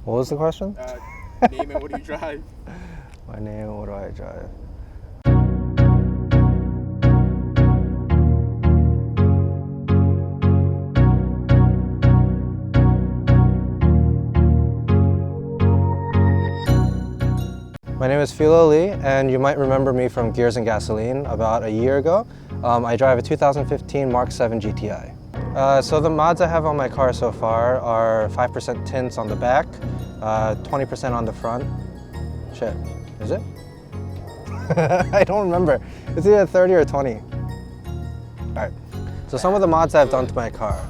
What was the question? Name and what do you drive? My name, what do I drive? My name is Philo Lee, and you might remember me from Gears and Gasoline about a year ago. I drive a 2015 Mark 7 GTI. So the mods I have on my car so far are 5% tints on the back, 20% on the front. Shit, is it? I don't remember. It's either 30 or 20. All right, so some of the mods I've done to my car.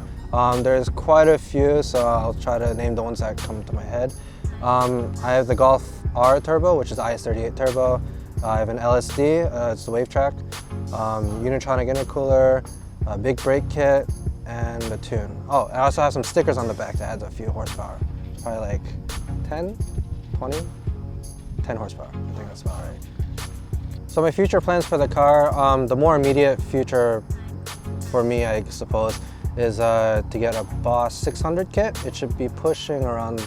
There's quite a few, so I'll try to name the ones that come to my head. I have the Golf R turbo, which is IS38 turbo. I have an LSD, it's the wave track, Unitronic intercooler, a big brake kit, and a tune. Oh, I also have some stickers on the back that adds a few horsepower. Probably like 10, 20, 10 horsepower. I think that's about right. So my future plans for the car, the more immediate future for me, I suppose, is to get a Boss 600 kit. It should be pushing around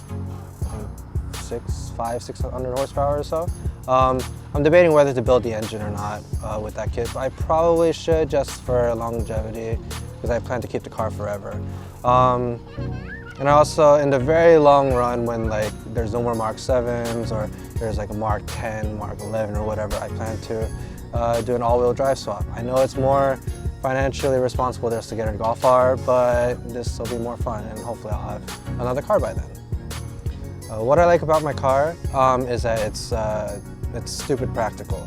600 horsepower or so. I'm debating whether to build the engine or not with that kit, but I probably should just for longevity because I plan to keep the car forever. And also in the very long run when like there's no more Mark 7s or there's like a Mark 10, Mark 11 or whatever, I plan to do an all-wheel drive swap. I know it's more financially responsible just to get a Golf R, but this will be more fun and hopefully I'll have another car by then. What I like about my car is that it's stupid practical.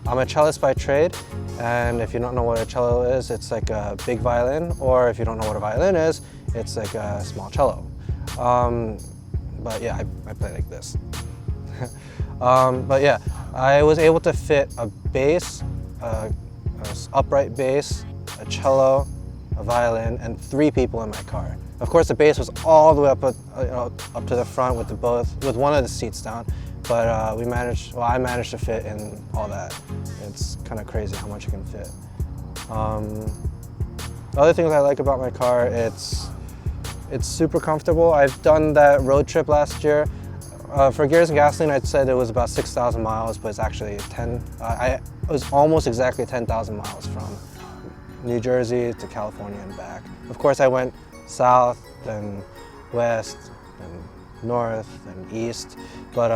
I'm a cellist by trade, and if you don't know what a cello is, it's like a big violin, or if you don't know what a violin is, it's like a small cello. But yeah, I play like this. But yeah, I was able to fit a bass, a upright bass, a cello, a violin, and 3 people in my car. Of course, the bass was all the way up to the front with one of the seats down, but I managed to fit in all that. It's kind of crazy how much you can fit. The other things I like about my car, it's super comfortable. I've done that road trip last year. For Gears and Gasoline, I'd said it was about 6,000 miles, but it's actually it was almost exactly 10,000 miles from New Jersey to California and back. Of course, I went south, then west, and north, and east. But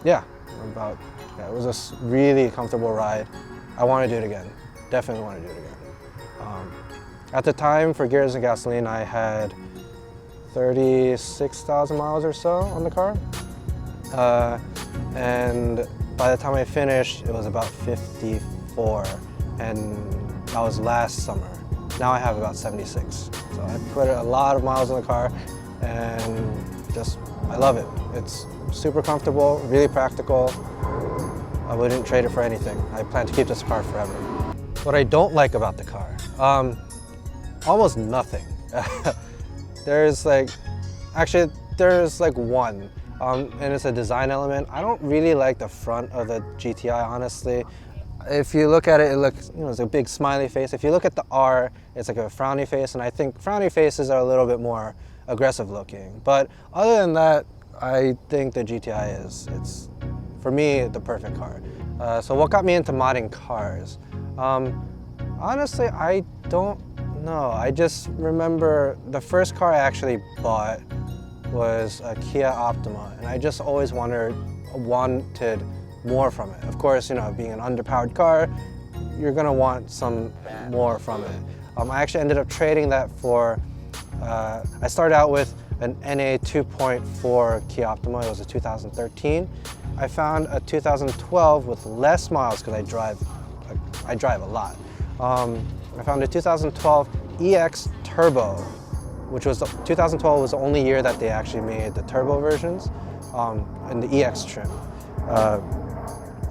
yeah, it was a really comfortable ride. I want to do it again. Definitely want to do it again. At the time, for Gears and Gasoline, I had 36,000 miles or so on the car. And by the time I finished, it was about 54, and that was last summer. Now I have about 76. So I put a lot of miles on the car, and I love it. It's super comfortable, really practical. I wouldn't trade it for anything. I plan to keep this car forever. What I don't like about the car, almost nothing. There's like one, and it's a design element. I don't really like the front of the GTI, honestly. If you look at it, it looks, it's a big smiley face. If you look at the R, it's like a frowny face, and I think frowny faces are a little bit more aggressive looking. But other than that, I think the GTI it's, for me, the perfect car. So what got me into modding cars? Honestly, I don't know. I just remember the first car I actually bought was a Kia Optima, and I just always wanted more from it. Of course, being an underpowered car, you're gonna want some more from it. I actually ended up trading that for, I started out with an NA 2.4 Kia Optima. It was a 2013. I found a 2012 with less miles because I drive a lot. I found a 2012 EX Turbo, which was 2012 was the only year that they actually made the turbo versions in the EX trim.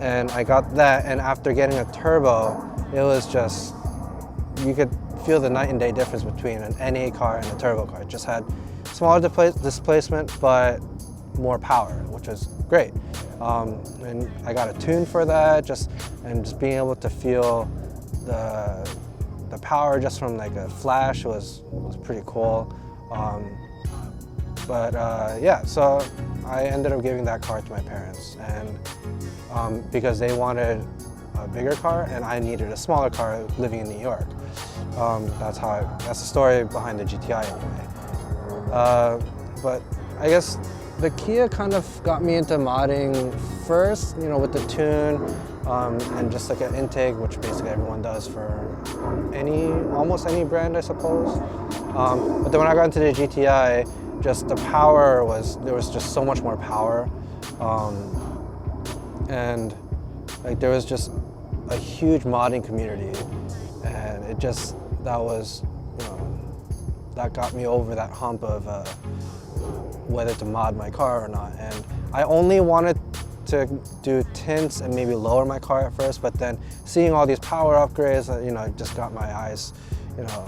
And I got that, and after getting a turbo, it was just, you could feel the night and day difference between an NA car and a turbo car. It just had smaller displacement, but more power, which was great. And I got a tune for that, and just being able to feel the power just from like a flash was pretty cool. But yeah, so I ended up giving that car to my parents, and because they wanted a bigger car and I needed a smaller car living in New York. That's the story behind the GTI anyway. But I guess the Kia kind of got me into modding first, you know, with the tune and just like an intake, which basically everyone does for almost any brand, I suppose. But then when I got into the GTI, just the power there was just so much more power. And like there was just a huge modding community, and that got me over that hump of whether to mod my car or not. And I only wanted to do tints and maybe lower my car at first, but then seeing all these power upgrades, you know, it just got my eyes, you know,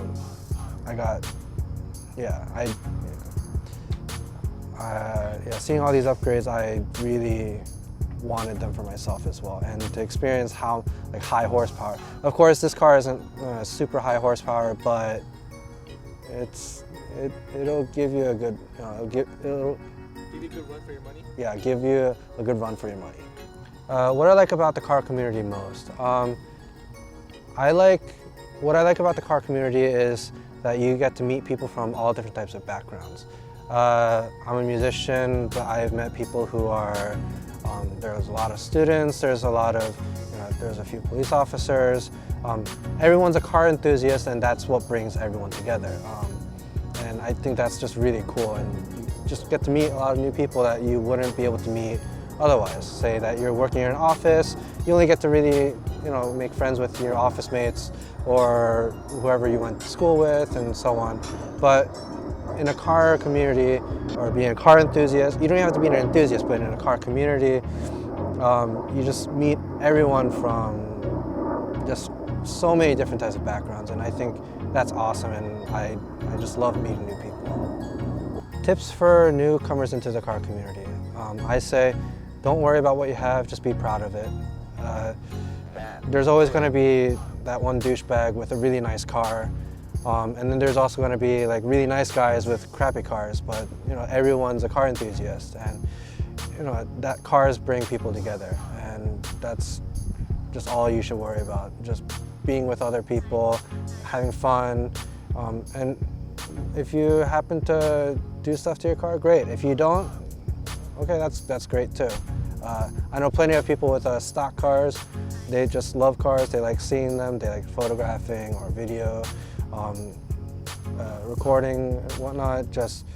seeing all these upgrades, I really wanted them for myself as well, and to experience how like high horsepower. Of course, this car isn't super high horsepower, but it'll give you a good, it'll give you a good run for your money. Yeah, give you a good run for your money. What I like about the car community most, what I like about the car community is that you get to meet people from all different types of backgrounds. I'm a musician, but I've met people who are, there's a lot of students, there's a few police officers. Everyone's a car enthusiast, and that's what brings everyone together. And I think that's just really cool, and you just get to meet a lot of new people that you wouldn't be able to meet otherwise. Say that you're working in an office, you only get to really, you know, make friends with your office mates or whoever you went to school with and so on. But in a car community, or being a car enthusiast, you don't have to be an enthusiast, but in a car community, you just meet everyone from just so many different types of backgrounds, and I think that's awesome, and I just love meeting new people. Tips for newcomers into the car community. I say, don't worry about what you have, just be proud of it. There's always going to be that one douchebag with a really nice car, and then there's also going to be like really nice guys with crappy cars, but you know, everyone's a car enthusiast, and you know, that cars bring people together, and that's just all you should worry about. Just being with other people, having fun, and if you happen to do stuff to your car, great. If you don't, okay, that's great too. I know plenty of people with stock cars. They just love cars. They like seeing them. They like photographing or video, recording and whatnot. Just,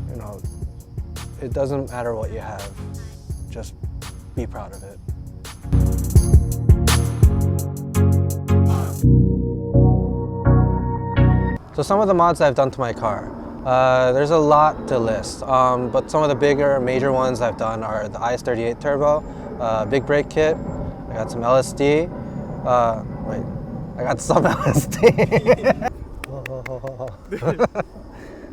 you know, it doesn't matter what you have. Just be proud of it. So some of the mods I've done to my car. There's a lot to list, but some of the bigger, major ones I've done are the IS38 Turbo, big brake kit. I got some LSD. I got some LSD.